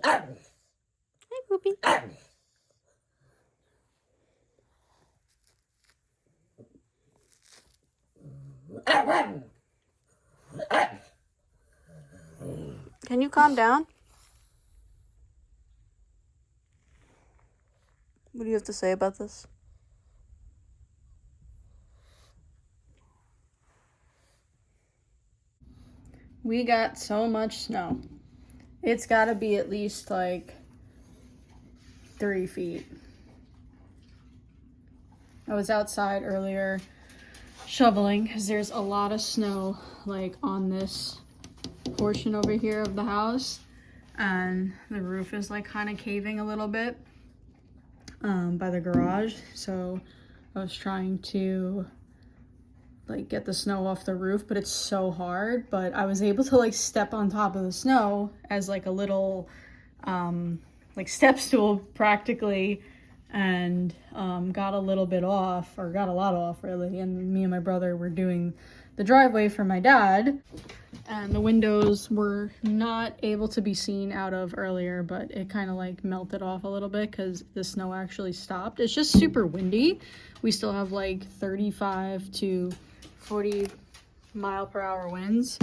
Hi, Poopy. Can you calm down? What do you have to say about this? We got so much snow. It's gotta be at least like 3 feet. I was outside earlier shoveling because there's a lot of snow like on this portion over here of the house, and the roof is like kind of caving a little bit by the garage. So I was trying to like get the snow off the roof, but it's so hard. But I was able to like step on top of the snow as like a little like step stool practically, and got a little bit off, or got a lot off really. And me and my brother were doing the driveway for my dad, and the windows were not able to be seen out of earlier, but it kind of like melted off a little bit because the snow actually stopped. It's just super windy. We still have like 35 to 40 mile per hour winds,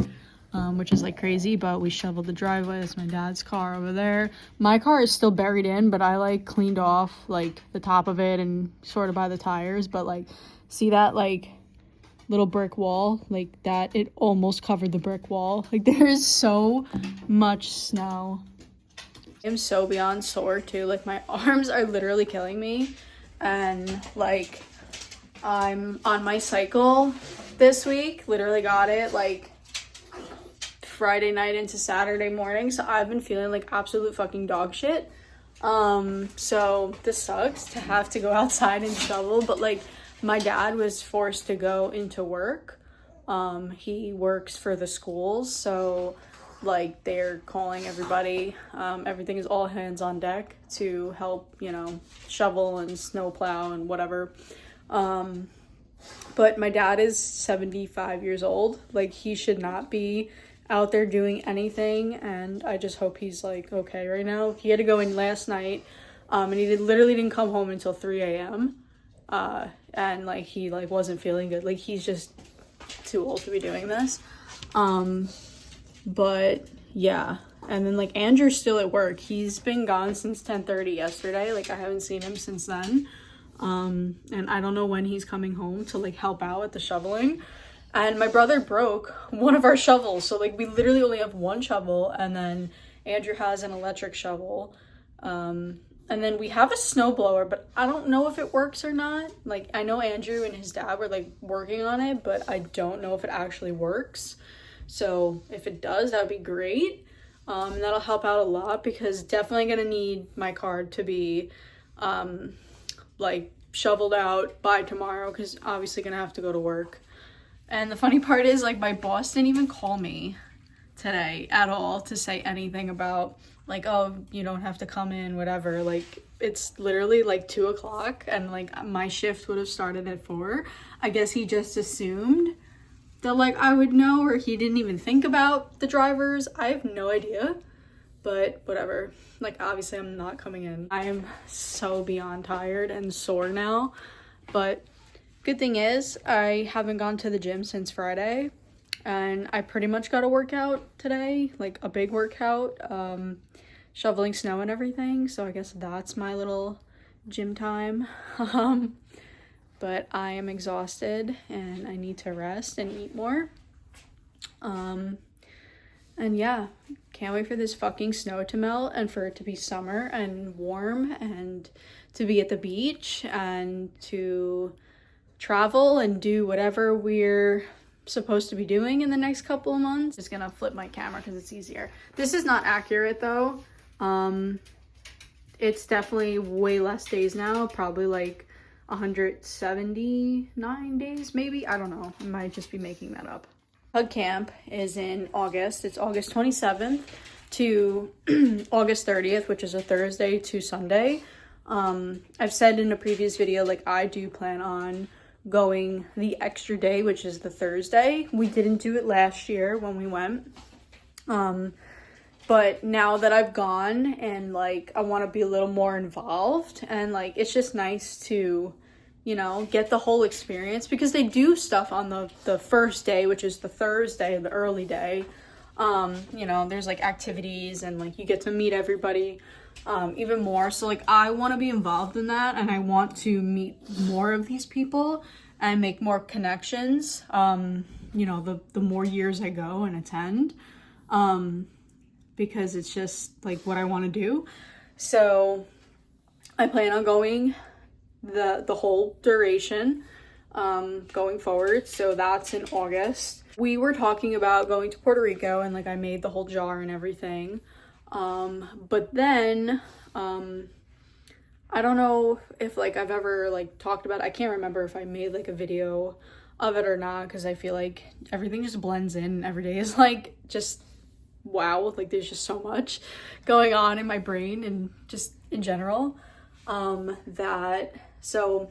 which is like crazy. But we shoveled the driveway. That's my dad's car over there. My car is still buried in, but I like cleaned off like the top of it and sort of by the tires. But like, see that like little brick wall like that, it almost covered the brick wall. Like there is so much snow. I'm so beyond sore too. Like my arms are literally killing me, and like I'm on my cycle this week. Literally got it like Friday night into Saturday morning, so I've been feeling like absolute fucking dog shit. So this sucks to have to go outside and shovel, but like my dad was forced to go into work. He works for the schools, so like they're calling everybody. Everything is all hands on deck to help, you know, shovel and snow plow and whatever. But my dad is 75 years old. Like he should not be out there doing anything, and I just hope he's like okay right now. He had to go in last night, and he literally didn't come home until 3 a.m. And like he like wasn't feeling good. Like he's just too old to be doing this. But yeah, and then like Andrew's still at work. He's been gone since 10:30 yesterday. Like I haven't seen him since then. And I don't know when he's coming home to like help out with the shoveling. And my brother broke one of our shovels, so like we literally only have one shovel, and then Andrew has an electric shovel. And then we have a snowblower, but I don't know if it works or not. Like, I know Andrew and his dad were, like, working on it, but I don't know if it actually works. So, if it does, that would be great. And that'll help out a lot, because definitely gonna need my car to be, like, shoveled out by tomorrow, because obviously gonna have to go to work. And the funny part is, like, my boss didn't even call me today at all to say anything about like, oh, you don't have to come in, whatever. Like it's literally like 2 o'clock, and like my shift would have started at 4. I guess he just assumed that like I would know, or he didn't even think about the drivers. I have no idea, but whatever. Like obviously I'm not coming in. I am so beyond tired and sore now, but good thing is I haven't gone to the gym since Friday. And I pretty much got a workout today, like a big workout, shoveling snow and everything. So I guess that's my little gym time. But I am exhausted and I need to rest and eat more. And yeah, can't wait for this fucking snow to melt and for it to be summer and warm and to be at the beach and to travel and do whatever we're supposed to be doing in the next couple of months. Just gonna flip my camera because it's easier. This is not accurate though. It's definitely way less days now, probably like 179 days maybe. I don't know, I might just be making that up. Hug camp is in August. It's August 27th to August 30th, which is a Thursday to Sunday. I've said in a previous video, like I do plan on going the extra day, which is the Thursday. We didn't do it last year when we went. But now that I've gone and like I want to be a little more involved, and like it's just nice to, you know, get the whole experience, because they do stuff on the first day, which is the Thursday, the early day. You know, there's like activities and like you get to meet everybody even more. So like I want to be involved in that, and I want to meet more of these people and make more connections, you know, the more years I go and attend, because it's just like what I want to do. So I plan on going the whole duration going forward. So that's in August. We were talking about going to Puerto Rico, and like I made the whole jar and everything. But then I don't know if like I've ever like talked about it. I can't remember if I made like a video of it or not, because I feel like everything just blends in. Every day is like just wow, like there's just so much going on in my brain and just in general. So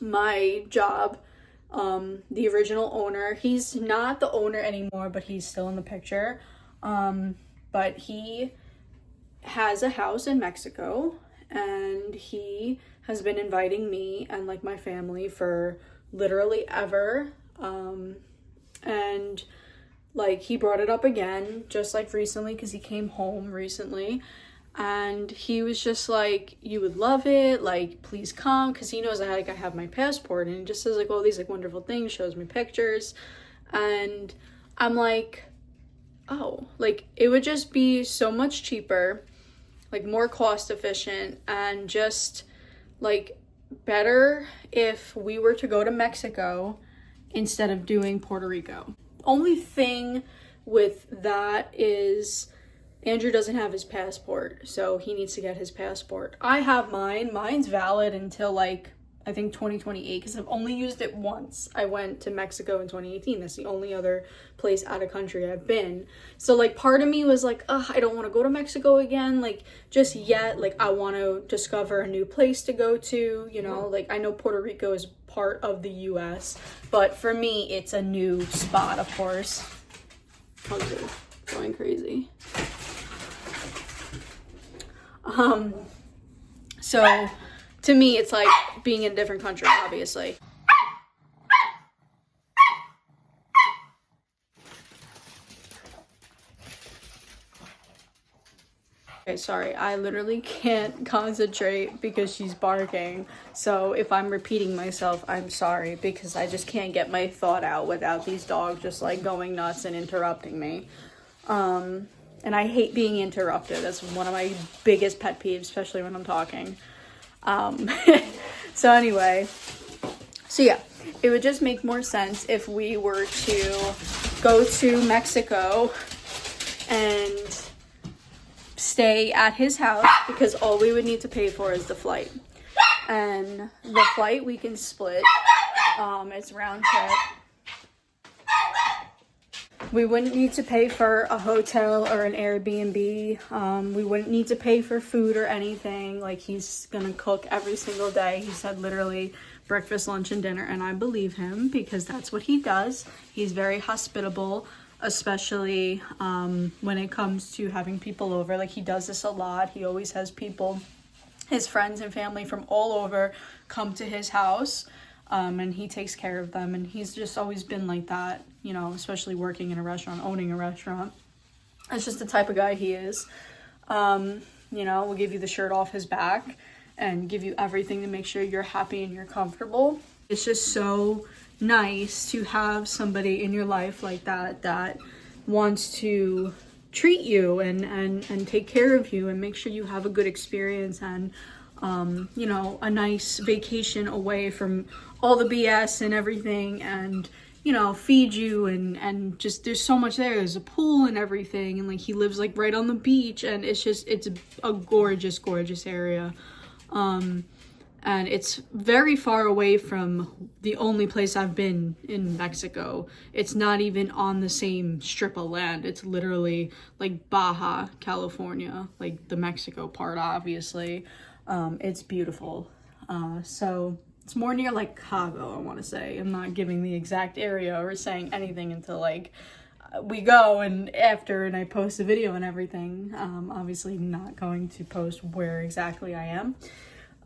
my job, the original owner, he's not the owner anymore, but he's still in the picture. But he has a house in Mexico, and he has been inviting me and like my family for literally ever. And like he brought it up again just like recently, because he came home recently, and he was just like, you would love it, like please come, because he knows I have my passport, and he just says like all these like wonderful things, shows me pictures, and I'm like, oh, like it would just be so much cheaper, like more cost efficient, and just like better if we were to go to Mexico instead of doing Puerto Rico. Only thing with that is Andrew doesn't have his passport, so he needs to get his passport. I have mine. Mine's valid until like I think 2028, because I've only used it once. I went to Mexico in 2018. That's the only other place out of country I've been. So like part of me was like, ugh, I don't want to go to Mexico again, like just yet. Like I want to discover a new place to go to, you know, like I know Puerto Rico is part of the US, but for me it's a new spot, of course. Okay, going crazy. So to me, it's like being in a different country, obviously. Okay, sorry, I literally can't concentrate because she's barking. So if I'm repeating myself, I'm sorry, because I just can't get my thought out without these dogs just like going nuts and interrupting me. And I hate being interrupted. That's one of my biggest pet peeves, especially when I'm talking. So anyway, so yeah, it would just make more sense if we were to go to Mexico and stay at his house, because all we would need to pay for is the flight. And the flight we can split. It's round trip. We wouldn't need to pay for a hotel or an Airbnb. We wouldn't need to pay for food or anything. Like, he's gonna cook every single day. He said literally breakfast, lunch, and dinner, and I believe him, because that's what he does. He's very hospitable, especially when it comes to having people over. Like, he does this a lot. He always has people, his friends and family from all over, come to his house. And he takes care of them, and he's just always been like that, you know, especially working in a restaurant, owning a restaurant. That's just the type of guy he is. You know, we'll give you the shirt off his back and give you everything to make sure you're happy and you're comfortable. It's just so nice to have somebody in your life like that, that wants to treat you and take care of you and make sure you have a good experience, and you know, a nice vacation away from all the BS and everything, and, you know, feed you, and just, there's so much there. There's a pool and everything, and like he lives like right on the beach, and it's just, it's a gorgeous, gorgeous area. And it's very far away from the only place I've been in Mexico. It's not even on the same strip of land. It's literally like Baja, California, like the Mexico part, obviously. It's beautiful. So it's more near like Cabo, I want to say. I'm not giving the exact area or saying anything until like we go and I post a video and everything. Obviously not going to post where exactly I am.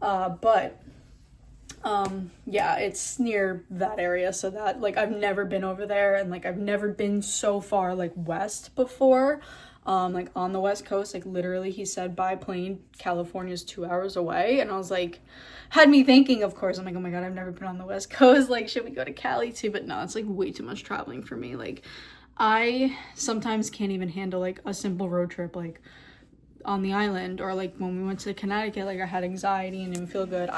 But yeah, it's near that area, so that, like, I've never been over there, and like I've never been so far like west before, like on the West Coast. Like literally he said by plane California's 2 hours away, and I was like, had me thinking, of course, I'm like, oh my god, I've never been on the West Coast, like should we go to Cali too? But no, it's like way too much traveling for me. Like I sometimes can't even handle like a simple road trip like on the island, or like when we went to Connecticut, like I had anxiety and didn't feel good.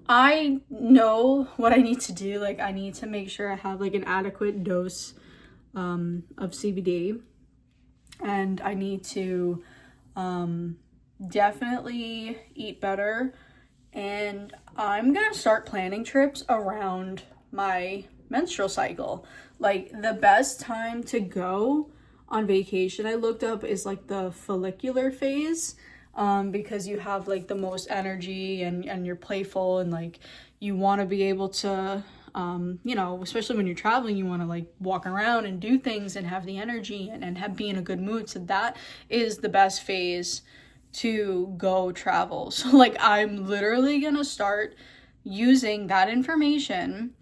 I know what I need to do. Like I need to make sure I have like an adequate dose of CBD, and I need to definitely eat better, and I'm gonna start planning trips around my menstrual cycle. Like the best time to go on vacation, I looked up, is like the follicular phase, because you have like the most energy, and you're playful, and like you want to be able to you know, especially when you're traveling, you want to like walk around and do things and have the energy, and be in a good mood. So that is the best phase to go travel. So like I'm literally gonna start using that information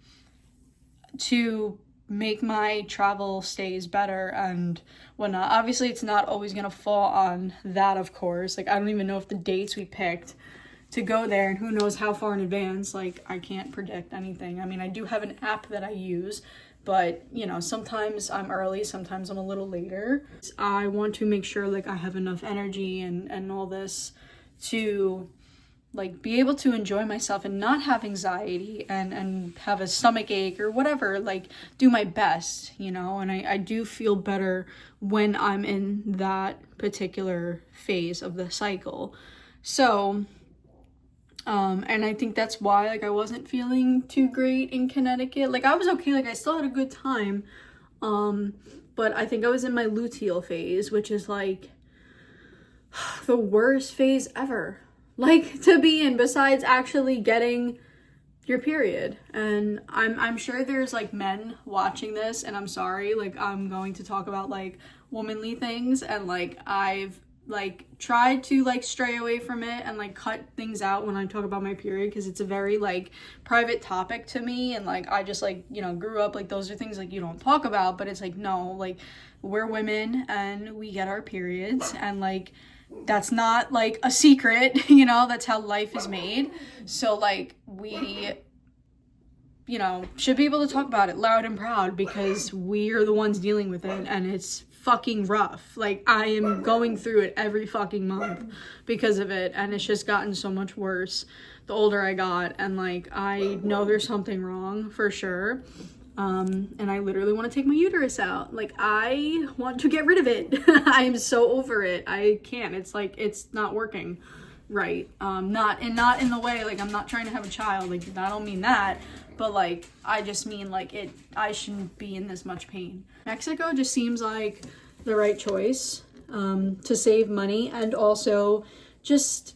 to make my travel stays better and whatnot. Obviously it's not always gonna fall on that, of course. Like I don't even know if the dates we picked to go there, and who knows how far in advance. Like I can't predict anything. I mean, I do have an app that I use, but you know, sometimes I'm early, sometimes I'm a little later. I want to make sure like I have enough energy and all this to like be able to enjoy myself and not have anxiety and have a stomach ache or whatever, like do my best, you know. And I do feel better when I'm in that particular phase of the cycle. So and I think that's why like I wasn't feeling too great in Connecticut. Like I was okay, like I still had a good time, but I think I was in my luteal phase, which is like the worst phase ever, like to be in, besides actually getting your period. And I'm sure there's like men watching this, and I'm sorry, like I'm going to talk about like womanly things, and like I've like tried to like stray away from it and like cut things out when I talk about my period, because it's a very like private topic to me, and like I just like, you know, grew up like those are things like you don't talk about. But it's like, no, like we're women and we get our periods, and like that's not like a secret, you know, that's how life is made. So like we, you know, should be able to talk about it loud and proud, because we are the ones dealing with it, and it's fucking rough. Like I am going through it every fucking month because of it, and it's just gotten so much worse the older I got. And like I know there's something wrong for sure, and I literally want to take my uterus out. Like I want to get rid of it. I am so over it. I can't. It's like it's not working right. Not in the way, like I'm not trying to have a child, like I don't mean that, but like I just mean like I shouldn't be in this much pain. Mexico just seems like the right choice, to save money, and also just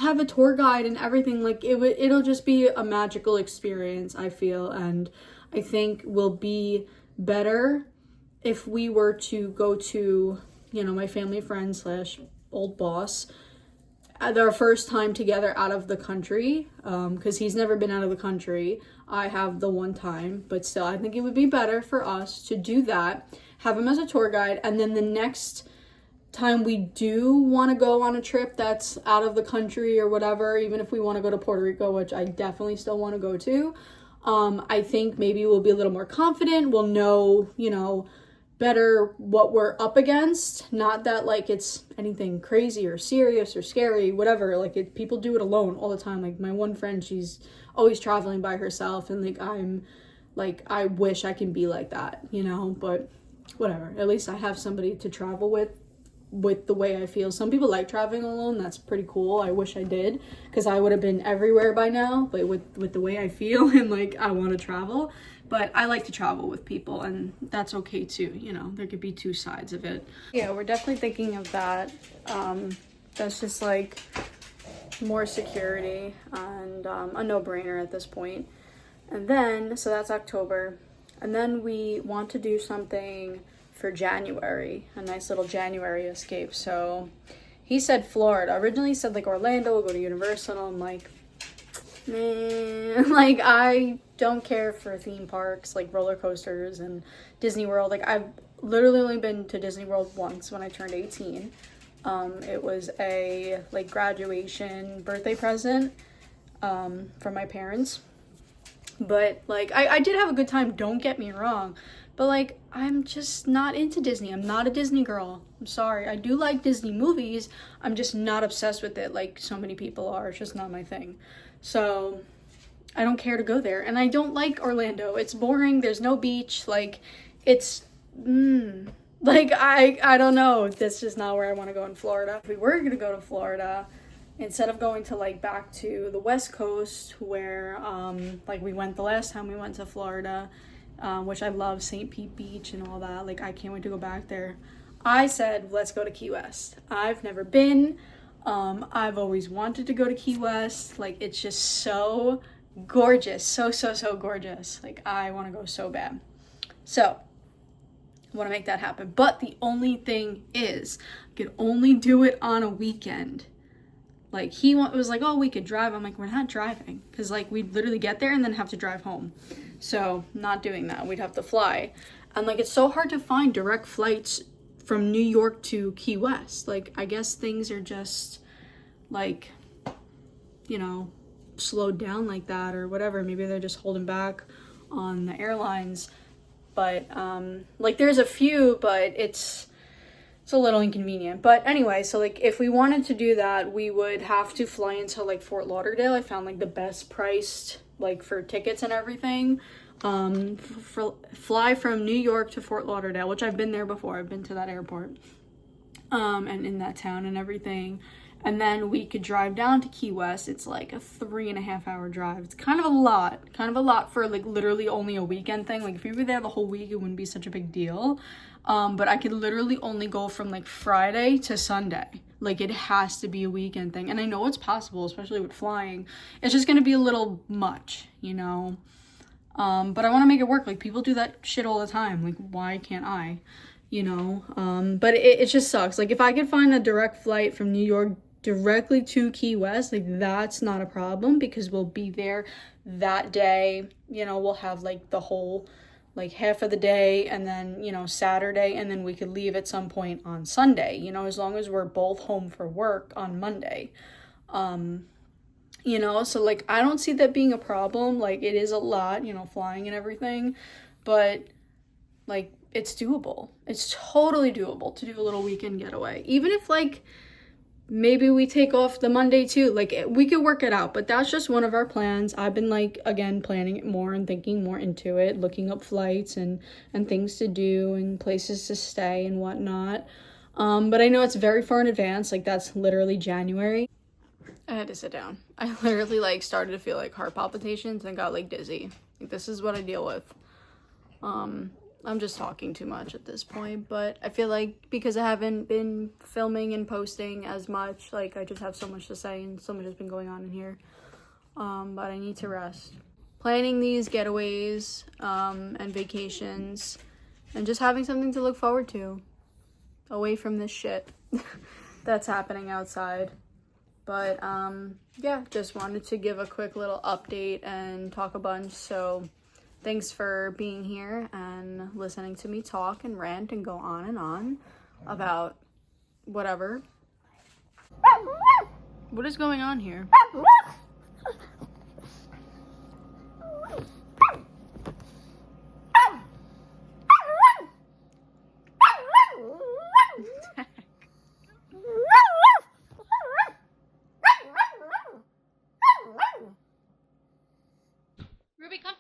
have a tour guide and everything. Like it'll just be a magical experience, I feel. And I think will be better if we were to go to, you know, my family friend slash old boss, their first time together out of the country, because he's never been out of the country. I have the one time, but still I think it would be better for us to do that, have him as a tour guide, and then the next time we do want to go on a trip that's out of the country or whatever, even if we want to go to Puerto Rico, which I definitely still want to go to, I think maybe we'll be a little more confident. We'll know, you know, better what we're up against. Not that like it's anything crazy or serious or scary, whatever. Like people do it alone all the time. Like my one friend, she's always traveling by herself, and like I wish I can be like that, you know. But whatever, at least I have somebody to travel with the way I feel. Some people like traveling alone. That's pretty cool. I wish I did, because I would have been everywhere by now. But with the way I feel and like I want to travel, but I like to travel with people, and that's okay too, you know. There could be two sides of it. Yeah, we're definitely thinking of that. That's just like more security, and a no-brainer at this point. And then, so that's October. And then we want to do something for January, a nice little January escape. So he said Florida. Originally he said like Orlando, we'll go to Universal. I'm like, man, like I don't care for theme parks, like roller coasters and Disney World. Like I've literally only been to Disney World once when I turned 18. It was a like graduation birthday present from my parents. But like I did have a good time, don't get me wrong. But like I'm just not into Disney. I'm not a Disney girl. I'm sorry. I do like Disney movies. I'm just not obsessed with it like so many people are. It's just not my thing. So I don't care to go there. And I don't like Orlando. It's boring. There's no beach. Like it's like I don't know. That's just not where I want to go in Florida. If we were gonna go to Florida, instead of going to like back to the West Coast where like we went the last time we went to Florida, which I love, St. Pete Beach and all that. Like I can't wait to go back there. I said, let's go to Key West. I've never been. I've always wanted to go to Key West. Like it's just so gorgeous. So gorgeous. Like I want to go so bad. So I want to make that happen. But the only thing is, I could only do it on a weekend. Like he was like, oh, we could drive. I'm like, we're not driving, because like we'd literally get there and then have to drive home. So not doing that. We'd have to fly. And like it's so hard to find direct flights from New York to Key West. Like I guess things are just like, you know, slowed down like that or whatever. Maybe they're just holding back on the airlines. But like there's a few, but it's a little inconvenient. But anyway, so like if we wanted to do that, we would have to fly into like Fort Lauderdale. I found like the best priced like for tickets and everything. Fly from New York to Fort Lauderdale, which I've been there before. I've been to that airport and in that town and everything. And then we could drive down to Key West. It's like a 3.5 hour drive. It's kind of a lot for like literally only a weekend thing. Like if you were there the whole week, it wouldn't be such a big deal. But I could literally only go from like Friday to Sunday. Like it has to be a weekend thing. And I know it's possible, especially with flying. It's just going to be a little much, you know? But I want to make it work. Like people do that shit all the time. Like why can't I, you know? But it just sucks. Like if I could find a direct flight from New York directly to Key West, like that's not a problem, because we'll be there that day. You know, we'll have like the whole like half of the day and then, you know, Saturday, and then we could leave at some point on Sunday, you know, as long as we're both home for work on Monday. You know, so like I don't see that being a problem. Like it is a lot, you know, flying and everything, but like it's doable. It's totally doable to do a little weekend getaway. Even if like maybe we take off the Monday too, like we could work it out. But that's just one of our plans. I've been like, again, planning it more and thinking more into it, looking up flights and things to do and places to stay and whatnot. But I know it's very far in advance. Like that's literally January. I had to sit down. I literally like started to feel like heart palpitations and got like dizzy. Like this is what I deal with. I'm just talking too much at this point, but I feel like because I haven't been filming and posting as much, like I just have so much to say and so much has been going on in here. But I need to rest. Planning these getaways and vacations and just having something to look forward to away from this shit that's happening outside. But yeah, just wanted to give a quick little update and talk a bunch. So thanks for being here and listening to me talk and rant and go on and on about whatever. What is going on here? Ruby, come.